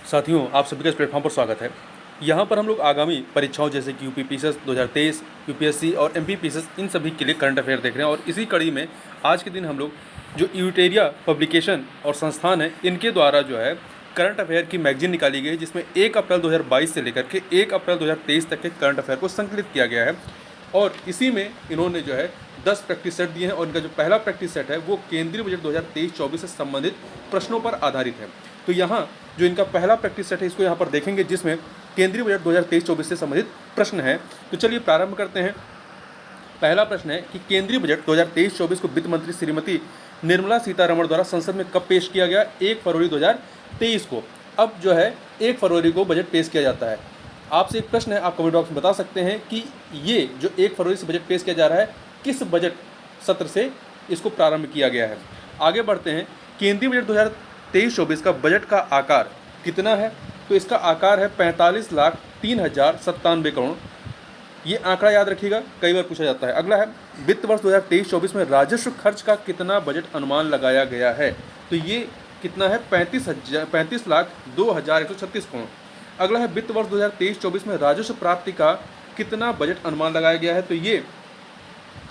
साथियों, आप सभी का इस प्लेटफॉर्म पर स्वागत है। यहाँ पर हम लोग आगामी परीक्षाओं जैसे कि यूपी पीसीएस 2023, यूपीएससी और एमपी पीसीएस इन सभी के लिए करंट अफेयर देख रहे हैं और इसी कड़ी में आज के दिन हम लोग जो यूटेरिया पब्लिकेशन और संस्थान है इनके द्वारा जो है करंट अफेयर की मैगजीन निकाली गई है, जिसमें 1 अप्रैल 2022 से लेकर के 1 अप्रैल 2023 तक के करंट अफेयर को संकलित किया गया है। और इसी में इन्होंने जो है 10 प्रैक्टिस सेट दिए हैं और इनका जो पहला प्रैक्टिस सेट है वो केंद्रीय बजट 2023-24 से संबंधित प्रश्नों पर आधारित है। तो यहाँ जो इनका पहला प्रैक्टिस सेट है इसको यहाँ पर देखेंगे, जिसमें केंद्रीय बजट 2023-24 से संबंधित प्रश्न है। तो चलिए प्रारंभ करते हैं। पहला प्रश्न है कि केंद्रीय बजट 2023-24 को वित्त मंत्री श्रीमती निर्मला सीतारमण द्वारा संसद में कब पेश किया गया? 1 फरवरी 2023 को। अब जो है 1 फरवरी को बजट पेश किया जाता है। आपसे एक प्रश्न है, आप कमेंट बॉक्स में बता सकते हैं कि ये जो 1 फरवरी से बजट पेश किया जा रहा है किस बजट सत्र से इसको प्रारंभ किया गया है। आगे बढ़ते हैं। केंद्रीय बजट 2023-24 का बजट का आकार कितना है? तो इसका आकार है 45,03,097 करोड़। ये आंकड़ा याद रखिएगा, कई बार पूछा जाता है। अगला है वित्त वर्ष 2023-24 में राजस्व खर्च का कितना बजट अनुमान लगाया गया है? तो ये कितना है? 35,02,136 करोड़। अगला है वित्त वर्ष 2023-24 में राजस्व प्राप्ति का कितना बजट अनुमान लगाया गया है? तो ये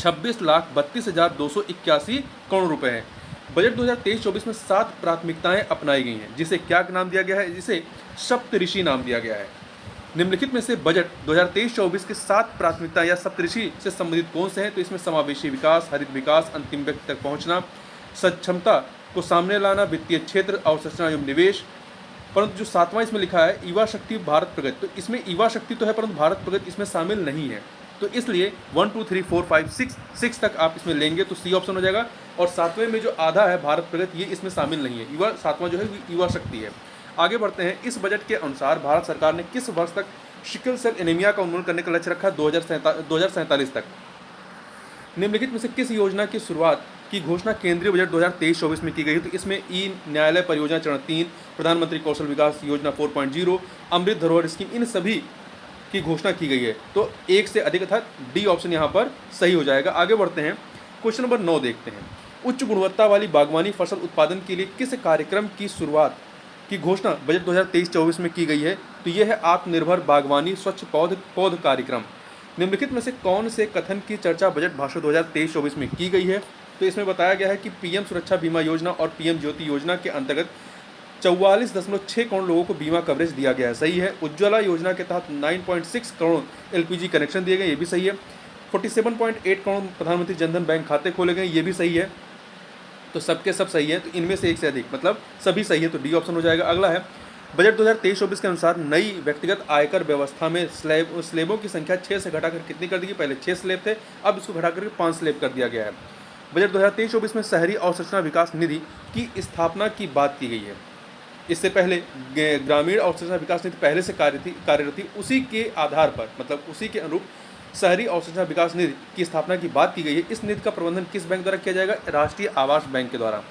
26,32,281 करोड़ रुपए हैं। बजट 2023-24 में 7 प्राथमिकताएं अपनाई गई हैं, जिसे क्या नाम दिया गया है? जिसे सप्तऋषि नाम दिया गया है। निम्नलिखित में से बजट 2023-24 के 7 प्राथमिकता या सप्तऋषि से संबंधित कौन से हैं? तो इसमें समावेशी विकास, हरित विकास, अंतिम व्यक्ति तक पहुंचना, सक्षमता को सामने लाना, वित्तीय क्षेत्र, अवसंरचना एवं निवेश। परंतु जो 7वां इसमें लिखा है युवा शक्ति भारत प्रगति, तो इसमें युवा शक्ति तो है परंतु भारत प्रगति इसमें शामिल नहीं है। तो इसलिए 1 2 3 4 5 6 तक आप इसमें लेंगे तो सी ऑप्शन हो जाएगा। और 7वें में जो आधा है भारत प्रगति, ये इसमें शामिल नहीं है। युवा 7वां जो है युवा शक्ति है। आगे बढ़ते हैं। इस बजट के अनुसार भारत सरकार ने किस वर्ष तक सिकल सेल एनीमिया का उन्मूलन करने का लक्ष्य रखा? 2047 तक। निम्नलिखित में से किस योजना की शुरुआत की घोषणा केंद्रीय बजट 2023-24 में की गई है? तो इसमें ई न्यायालय परियोजना चरण 3, प्रधानमंत्री कौशल विकास योजना 4.0, अमृत धरोहर स्कीम, इन सभी की घोषणा की गई है। तो एक से अधिक अर्थात डी ऑप्शन यहाँ पर सही हो जाएगा। आगे बढ़ते हैं। क्वेश्चन नंबर 9 देखते हैं। उच्च गुणवत्ता वाली बागवानी फसल उत्पादन के लिए किस कार्यक्रम की शुरुआत की घोषणा बजट 2023-24 में की गई है? तो यह है आत्मनिर्भर बागवानी स्वच्छ पौध कार्यक्रम। निम्नलिखित में से कौन से कथन की चर्चा बजट भाषण 2023-24 में की गई है? तो इसमें बताया गया है कि पीएम सुरक्षा बीमा योजना और पीएम ज्योति योजना के अंतर्गत 44.6 करोड़ लोगों को बीमा कवरेज दिया गया है। सही है। उज्ज्वला योजना के तहत 9.6 करोड़ एलपीजी कनेक्शन दिए गए, ये भी सही है। 47.8 करोड़ प्रधानमंत्री जनधन बैंक खाते खोले गए, ये भी सही है। तो सबके सब सही है। तो इनमें से एक से अधिक मतलब सभी सही है, तो डी ऑप्शन हो जाएगा। अगला है बजट 2023-24 के अनुसार नई व्यक्तिगत आयकर व्यवस्था में स्लेबों की संख्या 6 से घटाकर कितनी कर दी गई? पहले 6 स्लेब थे, अब इसको घटाकर 5 स्लेब कर दिया गया है। बजट 2023-24 में शहरी अवसंरचना विकास निधि की स्थापना की बात की गई है। इससे पहले ग्रामीण अवसंरचना विकास निधि पहले से कार्यरत थी, उसी के आधार पर मतलब उसी के अनुरूप शहरी अवसंरचना विकास निधि की स्थापना की बात की गई है। इस निधि का प्रबंधन किस बैंक द्वारा किया जाएगा? राष्ट्रीय आवास बैंक के द्वारा।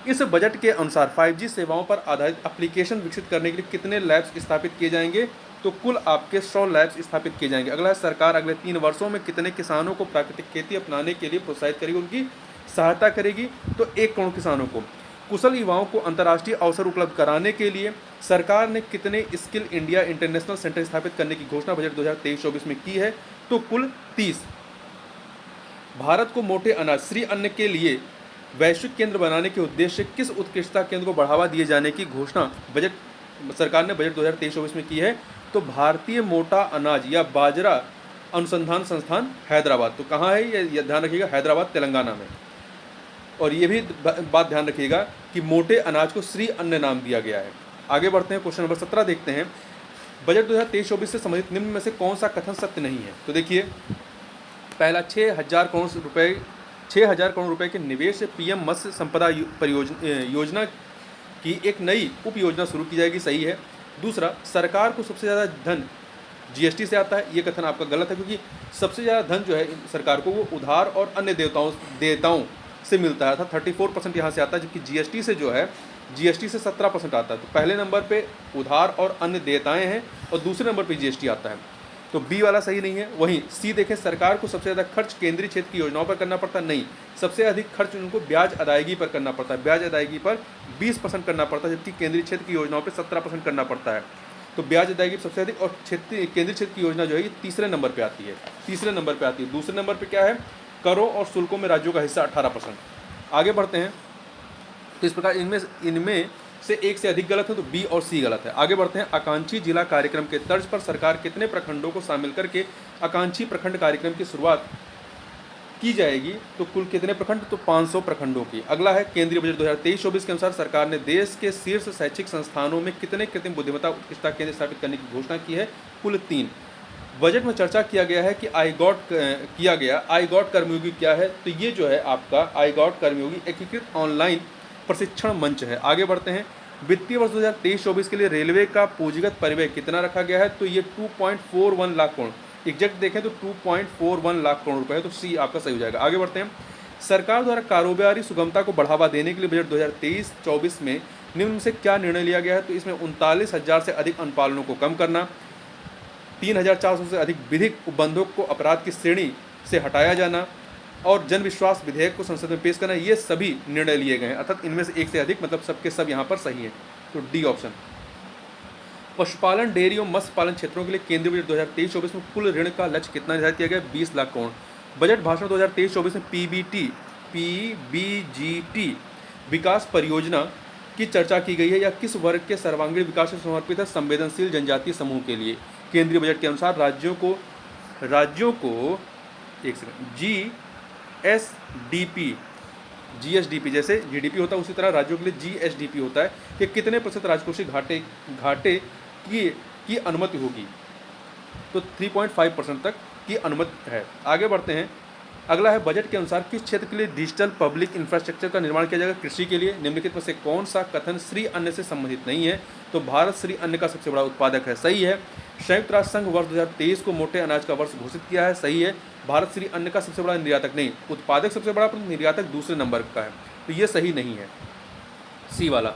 इस बजट के अनुसार 5G सेवाओं पर आधारित एप्लीकेशन विकसित करने के लिए कितने लैब्स स्थापित किए जाएंगे? तो कुल आपके 100 लैब्स स्थापित किए जाएंगे। अगला है सरकार अगले 3 वर्षों में कितने किसानों को प्राकृतिक खेती अपनाने के लिए प्रोत्साहित करेगी, उनकी सहायता करेगी? तो 1 करोड़ किसानों को। कुशल युवाओं को अंतर्राष्ट्रीय अवसर उपलब्ध कराने के लिए सरकार ने कितने स्किल इंडिया इंटरनेशनल सेंटर स्थापित करने की घोषणा बजट 2023-24 में की है? तो कुल 30। भारत को मोटे अनाज श्री अन्न के लिए वैश्विक केंद्र बनाने के उद्देश्य से किस उत्कृष्टता केंद्र को बढ़ावा दिए जाने की घोषणा सरकार ने बजट 2023-24 में की है? तो भारतीय मोटा अनाज या बाजरा अनुसंधान संस्थान हैदराबाद। तो कहाँ है ये ध्यान रखिएगा, हैदराबाद तेलंगाना में। और ये भी बात ध्यान रखिएगा कि मोटे अनाज को श्री अन्न नाम दिया गया है। आगे बढ़ते हैं। क्वेश्चन नंबर 17 देखते हैं। बजट 2023-24 से संबंधित निम्न में से कौन सा कथन सत्य नहीं है? तो देखिए, पहला 6,000 करोड़ रुपए के निवेश से पीएम मत्स्य संपदा योजना की एक नई उप योजना शुरू की जाएगी, सही है। दूसरा, सरकार को सबसे ज़्यादा धन जीएसटी से आता है, ये कथन आपका गलत है, क्योंकि सबसे ज़्यादा धन जो है सरकार को वो उधार और अन्य देयताओं से मिलता है था। 34% यहाँ से आता है, जबकि जीएसटी से जो है जीएसटी से 17% आता है। तो पहले नंबर पे उधार और अन्य देयताएं हैं और दूसरे नंबर पे जीएसटी आता है। तो बी वाला सही नहीं है। वहीं सी देखें, सरकार को सबसे ज़्यादा खर्च केंद्रीय क्षेत्र की योजनाओं पर करना पड़ता है, नहीं, सबसे अधिक खर्च उनको ब्याज अदायगी पर करना पड़ता है। ब्याज अदायगी पर 20% करना पड़ता है, जबकि केंद्रीय क्षेत्र की योजनाओं पर 17% करना पड़ता है। तो ब्याज अदायगी सबसे अधिक, और केंद्रीय क्षेत्र की योजना जो है ये तीसरे नंबर पर आती है, तीसरे नंबर पर आती है। दूसरे नंबर पर क्या है, करों और शुल्कों में राज्यों का हिस्सा 18%। आगे बढ़ते हैं, तो इस प्रकार इनमें से एक से अधिक गलत है, तो बी और सी गलत है। आगे बढ़ते हैं, आकांक्षी जिला कार्यक्रम के तर्ज पर सरकार कितने प्रखंडों को शामिल करके आकांक्षी प्रखंड कार्यक्रम की शुरुआत की जाएगी, तो कुल कितने प्रखंड, तो 500 प्रखंडों की। अगला है, केंद्रीय बजट 2023-24 के अनुसार सरकार ने देश के शीर्ष शैक्षिक संस्थानों में कितने कृत्रिम बुद्धिमत्ता उत्कृष्टता केंद्र स्थापित करने की घोषणा की है, कुल 3। बजट में चर्चा किया गया है कि आई गॉट कर्मयोगी क्या है, तो ये जो है आपका आई गॉट कर्मयोगी एकीकृत ऑनलाइन प्रशिक्षण मंच है। आगे बढ़ते हैं, वित्तीय वर्ष 2023-24 के लिए रेलवे का पूंजीगत परिव्यय कितना रखा गया है, तो ये 2.41 लाख करोड़, एग्जैक्ट देखें तो 2.41 लाख करोड़ रुपए है, तो सी आपका सही हो जाएगा। आगे बढ़ते हैं, सरकार द्वारा कारोबारी सुगमता को बढ़ावा देने के लिए बजट 2023-24 में निम्न से क्या निर्णय लिया गया है, तो इसमें 39,000 से अधिक अनुपालनों को कम करना, 3,400 से अधिक विधिक उपबंधों को अपराध की श्रेणी से हटाया जाना और जन विश्वास विधेयक को संसद में पेश करना, ये सभी निर्णय लिए गए हैं। अर्थात इनमें से एक से अधिक, मतलब सबके सब यहाँ पर सही है, तो डी ऑप्शन। पशुपालन, डेयरी और मत्स्य पालन क्षेत्रों के लिए केंद्रीय बजट 2023-24 में कुल ऋण का लक्ष्य कितना निर्धारित किया गया, 20 लाख करोड़। बजट भाषण 2023-24 में पीबीजीटी विकास परियोजना की चर्चा की गई है, या किस वर्ग के सर्वांगीण विकास से समर्पित है, संवेदनशील जनजातीय समूह के लिए। केंद्रीय बजट के अनुसार राज्यों को एक सेकंड, जीएसडीपी जैसे जीडीपी होता है उसी तरह राज्यों के लिए जीएसडीपी होता है कि कितने प्रतिशत राजकोषीय घाटे की अनुमति होगी, तो 3.5% तक की अनुमति है। आगे बढ़ते हैं, अगला है, बजट के अनुसार किस क्षेत्र के लिए डिजिटल पब्लिक इंफ्रास्ट्रक्चर का निर्माण किया जाएगा, कृषि के लिए। निम्नलिखित में से कौन सा कथन श्री अन्न से संबंधित नहीं है, तो भारत श्री अन्न का सबसे बड़ा उत्पादक है, सही है। संयुक्त राष्ट्र संघ वर्ष 2023 को मोटे अनाज का वर्ष घोषित किया है, सही है। भारत श्री अन्न का सबसे बड़ा निर्यातक नहीं, उत्पादक सबसे बड़ा, पर निर्यातक दूसरे नंबर का है, तो ये सही नहीं है, सी वाला।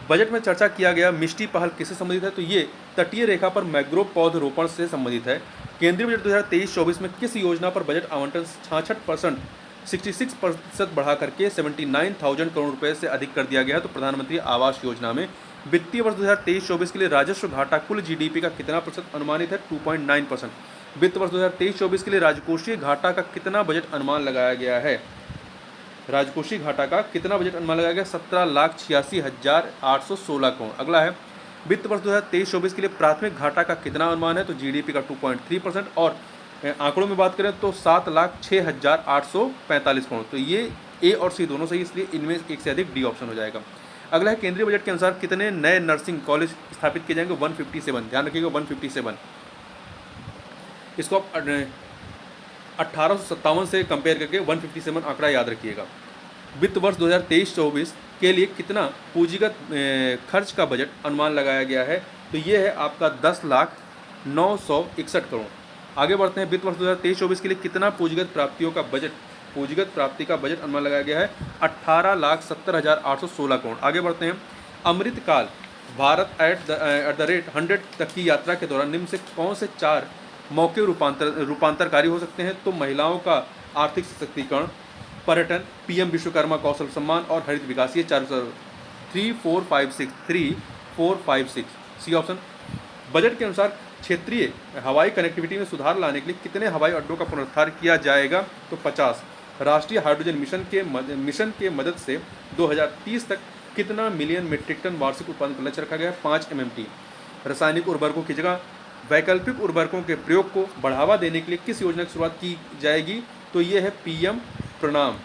बजट में चर्चा किया गया मिष्टी पहल किससे संबंधित है, तो ये तटीय रेखा पर मैंग्रोव पौधरोपण से संबंधित है। केंद्रीय बजट 2023-24 में किस योजना पर बजट आवंटन 66% बढ़ा करके 79,000 करोड़ रुपए से अधिक कर दिया गया है, तो प्रधानमंत्री आवास योजना में। वित्तीय वर्ष 2023-24 के लिए राजस्व घाटा कुल जीडीपी का कितना प्रतिशत अनुमानित है, 2.9%। वित्त वर्ष 2023-24 के लिए राजकोषीय घाटा का कितना बजट अनुमान लगाया गया है, राजकोषीय घाटा का कितना बजट अनुमान लगाया गया, 17,86,816 करोड़। अगला है, वित्त वर्ष 2023-24 के लिए प्राथमिक घाटा का कितना अनुमान है, तो जीडीपी का 2.3%, और आंकड़ों में बात करें तो 7,06,845 करोड़। तो ये ए और सी दोनों सही, इसलिए इनमें एक से अधिक डी ऑप्शन हो जाएगा। अगला है, केंद्रीय बजट के अनुसार कितने नए नर्सिंग कॉलेज स्थापित किए जाएंगे, 157, ध्यान रखिएगा 157। इसको आप 1857 से कंपेयर करके 157 आंकड़ा याद रखिएगा। वित्त वर्ष 2023-24 के लिए कितना पूंजीगत खर्च का बजट अनुमान लगाया गया है, तो ये है आपका 10,09,61 करोड़। आगे बढ़ते हैं, वित्त वर्ष 2023-24 के लिए कितना पूंजीगत प्राप्ति का बजट अनुमान लगाया गया है, 18,70,816 करोड़। आगे बढ़ते हैं, अमृतकाल भारत @100 तक की यात्रा के दौरान निम्न से कौन से 4 मौके रूपांतरकारी हो सकते हैं, तो महिलाओं का आर्थिक सशक्तिकरण, पर्यटन, पीएम विश्वकर्मा कौशल सम्मान और हरित विकास, ये 4 3, 4, 5, 6 सी ऑप्शन। बजट के अनुसार क्षेत्रीय हवाई कनेक्टिविटी में सुधार लाने के लिए कितने हवाई अड्डों का पुनरुद्धार किया जाएगा, तो 50। राष्ट्रीय हाइड्रोजन मिशन के मदद से 2030 तक कितना मिलियन मीट्रिक टन वार्षिक उत्पादन का लक्ष्य रखा गया है, 5 MMT। रासायनिक उर्वरकों की जगह वैकल्पिक उर्वरकों के प्रयोग को बढ़ावा देने के लिए किस योजना की शुरुआत की जाएगी, तो ये है पीएम प्रणाम।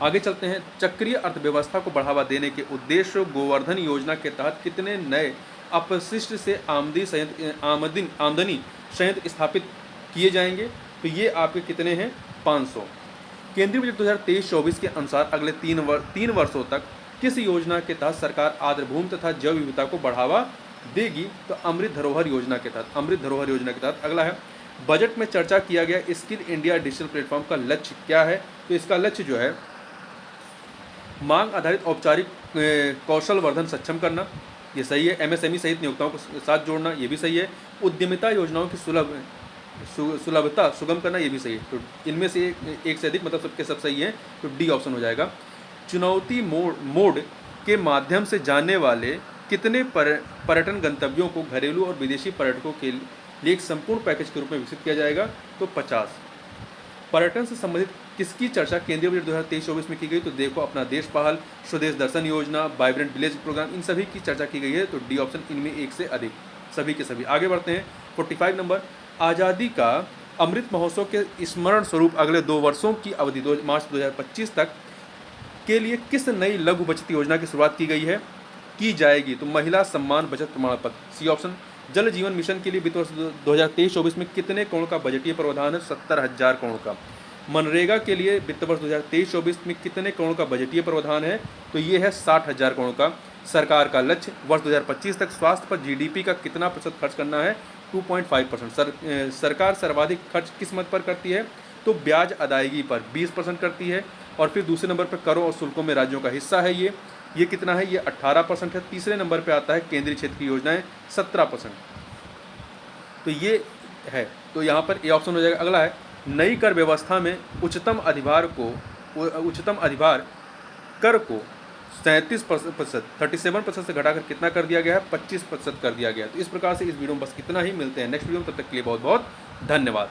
आगे चलते हैं, चक्रीय अर्थव्यवस्था को बढ़ावा देने के उद्देश्य गोवर्धन योजना के तहत कितने नए अपशिष्ट से आमदनी संयंत्र स्थापित किए जाएंगे, तो ये आपके कितने हैं, 500। केंद्रीय बजट 2023-24 के अनुसार अगले 3 वर्षों तक किस योजना के तहत सरकार आर्द्रभूमि तथा जैव विविधता को बढ़ावा देगी, तो अमृत धरोहर योजना के तहत। अगला है, बजट में चर्चा किया गया स्किल इंडिया डिजिटल प्लेटफॉर्म का लक्ष्य क्या है, तो इसका लक्ष्य जो है मांग आधारित औपचारिक कौशल वर्धन सक्षम करना, ये सही है। एमएसएमई सहित नियोक्ताओं को साथ जोड़ना, ये भी सही है। उद्यमिता योजनाओं की सुलभता सुगम करना, ये भी सही है। तो इनमें से एक से अधिक मतलब सबके सब सही है, तो डी ऑप्शन हो जाएगा। चुनौती मोड के माध्यम से जाने वाले कितने पर्यटन गंतव्यों को घरेलू और विदेशी पर्यटकों के लिए एक संपूर्ण पैकेज के रूप में विकसित किया जाएगा? तो 50। पर्यटन से संबंधित किसकी चर्चा केंद्रीय बजट 2023-24 में की गई? तो देखो, अपना देश पहल, स्वदेश दर्शन योजना, वाइब्रेंट विलेज प्रोग्राम, इन सभी की चर्चा की गई है। तो डी ऑप्शन इनमें एक से अधिक, सभी के सभी। आगे बढ़ते हैं 45 नंबर। आज़ादी का अमृत महोत्सव के स्मरण स्वरूप अगले 2 वर्षों की अवधि मार्च 2025 तक के लिए किस नई लघु बचत योजना की शुरुआत की जाएगी? तो महिला सम्मान बचत प्रमाण पत्र, सी ऑप्शन। जल जीवन मिशन के लिए वित्त वर्ष 2023-24 में कितने करोड़ का बजटीय प्रावधान है? 70,000 करोड़ का। मनरेगा के लिए वित्त वर्ष 2023-24 में कितने करोड़ का बजटीय प्रावधान है? तो ये है 60,000 करोड़ का। सरकार का लक्ष्य वर्ष 2025 तक स्वास्थ्य पर जीडीपी का कितना प्रतिशत खर्च करना है? 2.5%। सरकार सर्वाधिक खर्च किस मद पर करती है? तो ब्याज अदायगी पर 20% करती है। और फिर दूसरे नंबर पर करों और शुल्कों में राज्यों का हिस्सा है ये कितना है? ये 18% है। तीसरे नंबर पे आता है केंद्रीय क्षेत्र की योजनाएं, 17%। तो ये है, तो यहाँ पर ए ऑप्शन हो जाएगा। अगला है, नई कर व्यवस्था में उच्चतम अधिभार कर को 37%, 37% से घटाकर कितना कर दिया गया है? 25% कर दिया गया है। तो इस प्रकार से इस वीडियो में बस कितना ही। मिलते हैं नेक्स्ट वीडियो में, तब तक के लिए बहुत बहुत धन्यवाद।